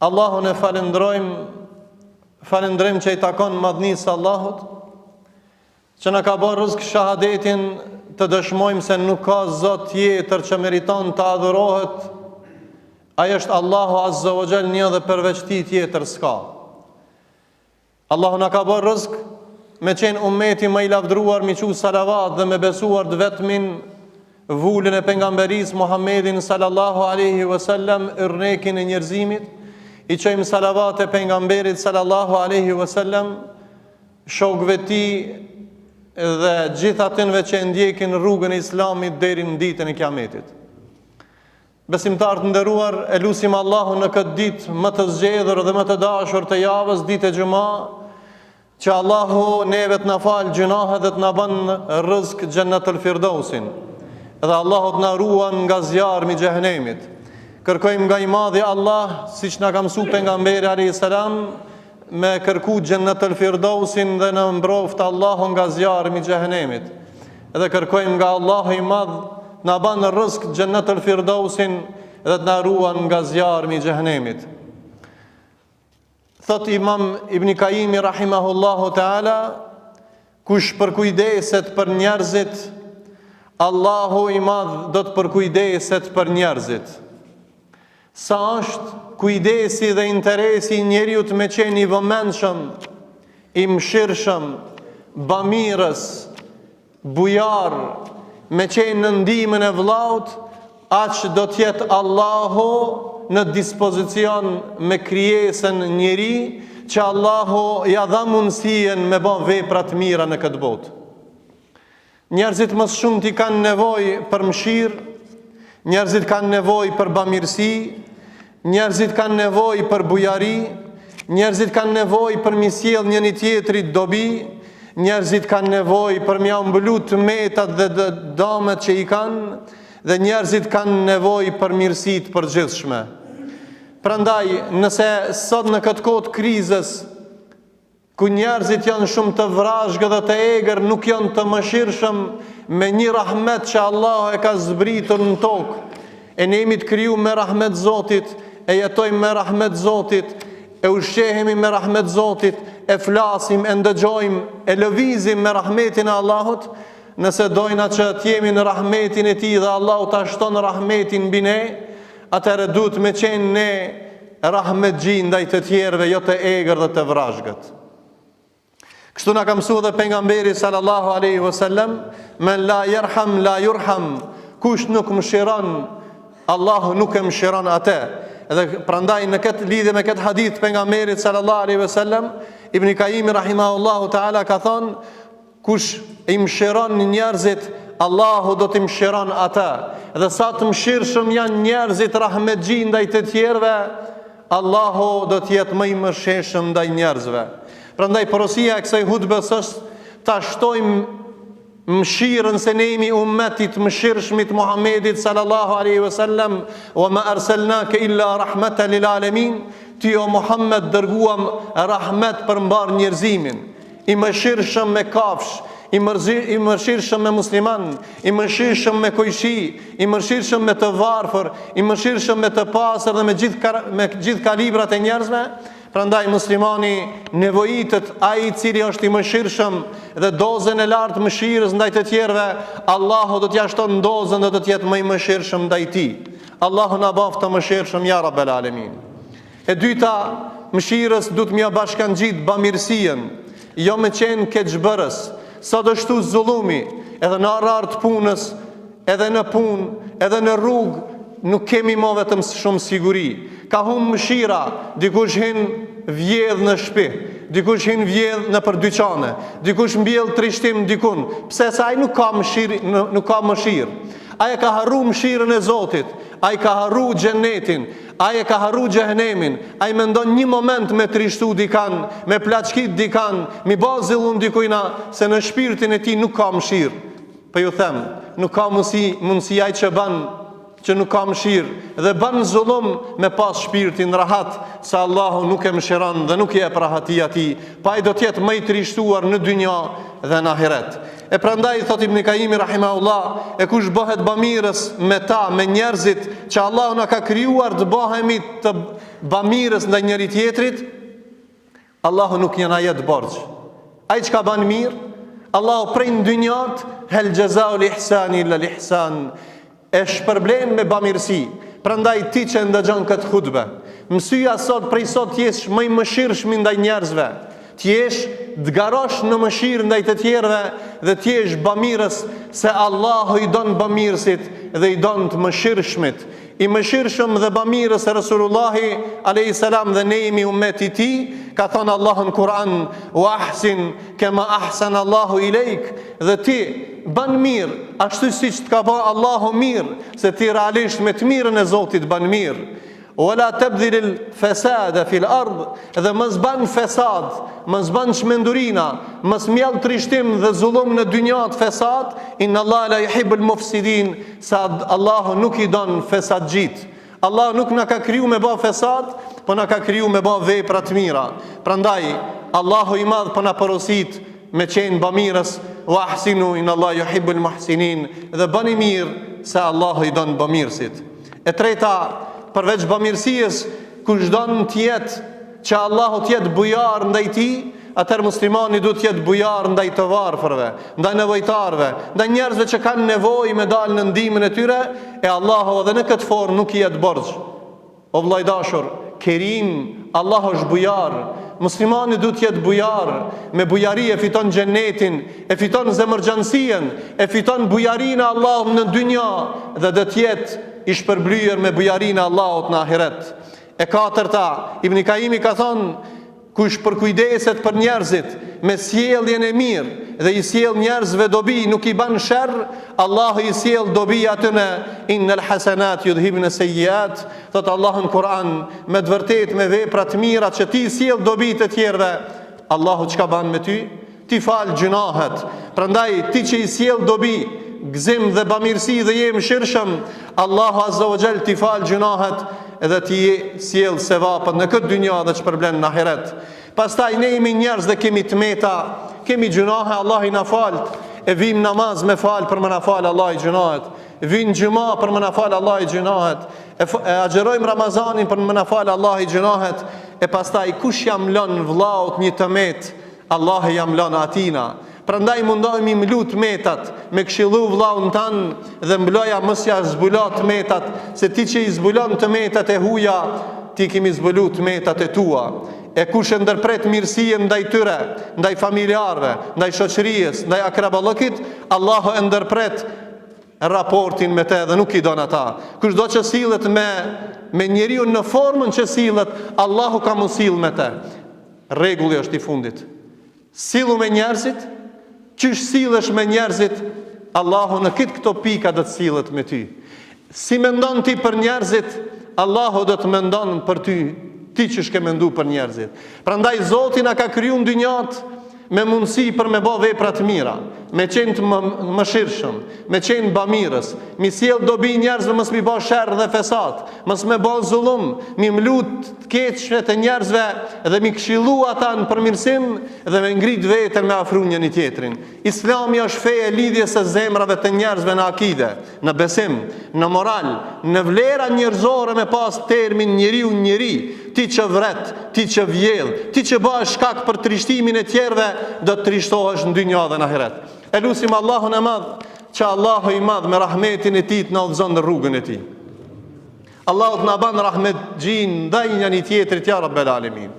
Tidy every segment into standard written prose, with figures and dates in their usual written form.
Allahun e falendrojmë që i takon madhnisë Allahut, që na ka bërë rrezik shahadetin të dëshmojmë se nuk ka Zot tjetër që meriton të adhurohet. Ai është Allahu Azza wa Jall, një dhe përveç tij tjetër s'ka. Allahu na ka bërë rrezik me qenë ummeti më i lavdruar, me qu salavat dhe me besuar të vetmin vullën e pejgamberisë Muhammedin sallallahu alaihi wasallam, ërnekin e njerëzimit. I qojmë salavat e pejgamberit sallallahu alaihi wasallam, shokëve tij dhe gjithë atyre që ndjekin rrugën e Islamit deri në ditën e Kiametit. Besimtarë të nderuar, e lutim Allahun në këtë ditë më të zgjedhur dhe më të dashur të javës, ditë e Xumë, që Allahu neve të na falë gjunahet dhe të na bën rrezik Jannatul Firdausin, dhe Allahu të na ruan nga zjarmi i xhehenemit. Kërkojmë nga i madhi Allah, siç na ka mësuar pejgamberi alayhis salam, me kërku Jannatul Firdausin dhe në mbroftë Allahu nga zjarmi i xhehenemit. Edhe kërkojmë nga Allahu i madh na ban rrezik Jannatul Firdausin dhe të na ruan nga zjarmi i xhehenemit. Thot Imam Ibn Qayyim rahimahullahu taala, kush përkujdeset për njerëzit, Allahu i madh do të përkujdeset për njerëzit. Sa është kujdesi dhe interesi i njeriut me qenë i vëmendshëm, i mëshirshëm, bamirës, bujar, me qenë në ndihmën e vllaut, aq do të jetë Allahu në dispozicion me krijesën njeri, që Allahu ja dha mundësien me bë vepra të mira në këtë botë. Njerëzit më shumë t'i kanë nevojë për mëshirë, njerëzit kanë nevojë për bamirësi, njerëzit kanë nevojë për bujari, njerëzit kanë nevojë për mi sjell njëri tjetrit dobi, njerëzit kanë nevojë për mi mbuluar metat dhe dëmet që i kanë, dhe njerëzit kanë nevojë për mirësi të përgjithshme. Prandaj, nëse sot në këtë kohë të krizës, ku njerëzit janë shumë të vrazhgë dhe të egër, nuk janë të mëshirshëm, me një rahmet që Allah e ka zbritur në tokë, e ne jemi të kriju me rahmet Zotit, e jetojmë me rahmet Zotit, e ushqehemi me rahmet Zotit, e flasim, e ndëgjojmë, e lëvizim me rahmetin e Allahut. Nëse dojna që të jemi në rahmetin e Tij dhe Allahu ta shton rahmetin mbi ne, atëherë duhet me qenë ne rahmetxhi ndaj të tjerëve, jo të egër dhe të vrazhgët. Kështu na ka mësuar dhe pejgamberi sallallahu alaihi wasallam, men la yerham la yurham, kush nuk mëshiron, Allahu nuk e mëshiron atë. Edhe prandaj në këtë lidhje me këtë hadith pejgamberit sallallahu alaihi wasallam, Ibn Qayyim rahimahullahu taala ka thonë, kush i mëshiron njerëzit, Allahu do t'i mëshiron ata. Dhe sa të mëshirshëm janë njerëzit rahmetxhi ndaj të tjerëve, Allahu do të jetë më i mëshirshëm ndaj njerëzve. Prandaj porosia e kësaj hutbes është ta shtojmë mëshirën, se ne jemi ummetit mëshirshmit Muhammedit sallallahu alaihi wasallam, wa ma arsalnaka illa rahmatan lil alamin. Ti o Muhammed dërguam rahmet për mbar njerëzimin, i mëshirshëm me kafsh, i mëshirshëm me musliman, i mëshirshëm me kojshi, i mëshirshëm me të varfër, i mëshirshëm me të pastër dhe me gjithë kalibrat e njerëzve. Prandaj muslimani nevojitet ai i cili është i mëshirshëm dhe dozën e lartë mëshirës ndaj të tjerëve, Allahu do t'ja shton dozën dhe do të jetë më i mëshirshëm ndaj tij. Allahu na bëft të mëshirshëm ya rabbel alamin. E dyta, mëshirës duhet m'ia bashkangjit bamirësien, jo me qenë keqbërës. Sa do shtu zullumi, edhe në orar të punës, edhe në punë, edhe në rrugë, nuk kemi më vetëm shumë siguri. Ka humbë mëshira, dikush hin vjedh në shtëpi, dikush hin vjedh në dyqane, dikush mbjell trishtim dikun. Pse sa ai nuk ka mëshirë. Ai ka harru mëshirën e Zotit, ai ka harru xhenetin, ai ka harru xhehenemin. Ai mendon një moment me trishtu dikan, me plaçkit dikan, mi bazillun dikujna, se në shpirtin e tij nuk ka mëshirë. Po ju them, nuk ka mundësi ai që bën që nuk ka mëshirë dhe bën zullum me pas shpirtin rahat, se Allahu nuk e mëshiron dhe nuk i jep rahati atij, pa ai do të jetë më i trishtuar në dynja dhe në ahiret. E prandaj thot Ibn Kaimi rahimahullah, e kush bëhet bamirës me ta, me njerëzit që Allahu na ka krijuar të bëhemi të bamirës ndaj njëri tjetrit, Allahu nuk jena jetë borxh. Ai që ka ban mirë, Allahu prej në dynjat, hel gjezau l'ihsani illa l'ihsan, e shpërblen me bamirësi. Prandaj ti që ndëgjon këtë hutbe, mësyja sot prej sot t'jesh më i mëshirshëm ndaj njerëzve, t'jesh t'garosh në mëshirë ndaj të tjerëve dhe t'jesh bamirës, se Allahu i don bamirësit dhe i don të mëshirshmit. I mëshirshëm dhe bamirës e Rasulullahi a.s. dhe ne jemi ummeti ti, ka thonë Allahu në Kur'an, wa ahsin kema ahsan Allahu i lejk, dhe ti ban mirë, ashtu si që t'ka ba Allahu mirë, se ti realisht me të mirën e Zotit ban mirë. Wala tabdhil fasada fil ard, dhe mos ban fesad, mos ban çmendurina, mos mjell trishtim dhe zullum në dynjat fesad. Inna Allah la yuhibbul mufsidin, sa Allahu nuk i don fesadxhit. Allahu nuk na ka kriju me bë fesad, po na ka kriju me bë vepra të mira. Prandaj Allahu i madh po na porosit me qenë bamirës, wa ahsinu inna Allah yuhibbul muhsinin, dhe bani mirë se Allahu i don bamirësit. E treta, përveç bamirësijës, kush don të jetë që Allahu të jetë bujar ndaj tij, atëherë muslimani duhet të jetë bujar ndaj të varfërve, ndaj nevojtarve, ndaj njerëzve që kanë nevojë me dalë në ndihmën e tyre, e Allahu edhe në këtë formë nuk i jep borxh. O vllai dashur, Kerim, Allahu është bujar. Muslimani duhet të jetë bujar. Me bujari e fiton xhenetin, e fiton zemërgjansien, e fiton bujarinë e Allahut në dynja dhe do të jetë i shpërblyer me bujarinë e Allahut në ahiret. E katërta, Ibn Kaimi ka thonë, kush përkujdeset për njerëzit me sjelljen e mirë dhe i sjell njerëzve dobi, nuk i ban sherr, Allahu i sjell dobi atyne. Innal hasanat yudhibna sayyiat, thot Allahu në Kur'an, me të vërtet me vepra të mira që ti sjell dobi të tjerëve, Allahu çka ban me ty? Ti fal gjunahet. Prandaj ti që i sjell dobi, gëzim dhe bamirësi dhe je mëshirshëm, Allahu azza wa jall ti fal gjunahet edhe ti sjell sevapët në këtë dynja dhe çpërblen në ahiret. Pastaj ne jemi njerëz dhe kemi tmeta, kemi gjunahe, Allah i na falt, e vim namaz me fal për më na fal Allah i gjunahet, vim xhuma për më na fal Allah i gjunahet, e agjerojmë Ramazanin për më na fal Allah i gjunahet, e pastaj kush jam lën vllaut një tmet, Allah jam lën atina. Prandaj mundohemi më lut metat, me këshillu vllaun tan dhe mbloja mos ja zbulot metat, se ti që i zbulon të metat e huja, ti kemi zbulu të metat e tua. E kush e ndërpret mirësinë ndaj tyre, ndaj familjarëve, ndaj shoqërisë, ndaj akraballëkit, Allahu e ndërpret raportin me te dhe nuk i don ata. Kush do që sillet me njeriu në formën që sillet, Allahu ka mos sill me te. Rregulli është i fundit. Sillu me njerëzit, qysh sillesh me njerëzit, Allahu në këto pika do të sillet me ty. Si mendon ti për njerëzit, Allahu do të mendon për ty, ti që shke mendu për njerëzit. Prandaj Zoti na ka kriju në dynjat me mundësi për me bë vepra të mira, me qenë të mëshirshëm, me qenë bamirës, mi sjell dobi njerëzve, mos mi bë sherr dhe fesat, mos me bë zullum, mi mlut të keqe të njerëzve dhe mi këshillu ata në përmirësim dhe me ngrit veten me afru njëri tjetrin. Islami është fe e lidhjes së zemrave të njerëzve në akide, në besim, në moral, në vlera njerëzore, me pas termin njeriu njeri. Ti që vret, ti që vjell, ti që bësh shkak për trishtimin e tjerëve, do të trishtohesh në dynjë dhe në ahiret. E lutim Allahun e madh, që Allahu i madh me rahmetin e tij të na udhëzon në rrugën e tij. Allahu të na ban rahmet gjin ndaj njëri tjetrit, ja Rabbel Alamin.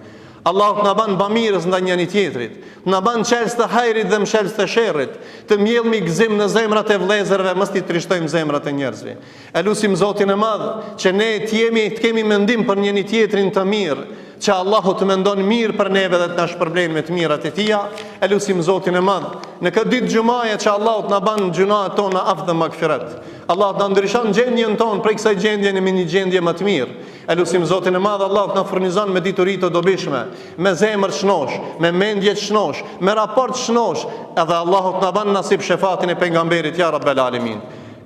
Allahu të na ban bamirës ndaj njëri tjetrit, të na ban çelës të hajrit dhe mshëlës të sherrit, të mbjellmi gëzim në zemrat e vëllezërve, mos i trishtojmë zemrat e njerëzve. E lutim Zotin e madh që ne të kemi mendim për njëri tjetrin të mirë, që Allahu të mendon mirë për neve dhe të na shpërblen me të mirat e tija. E lutim Zotin e madh në këtë ditë xumaje që Allahu të na ban gjunahet tona afë dhe magfiret. Allahu të na ndryshon gjendjen tonë prej kësaj gjendje në një gjendje më të mirë. E lutim Zotin e madh, Allahu të na furnizon me dituri të dobishme, me zemër të shnosh, me mendje të shnosh, me raport të shnosh, edhe Allahu të na ban nasip shefatin e pejgamberit, ja Rabbel Alamin.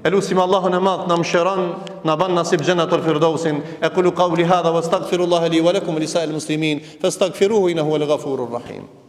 Elusim Allahun e madh na mëshiron, na ban nasib jannatul firdausin. Aqulu qawli hadha wastaghfirullaha li wa lakum wa lisa'il muslimin fastaghfiruhu innahu huwal ghafurur rahim.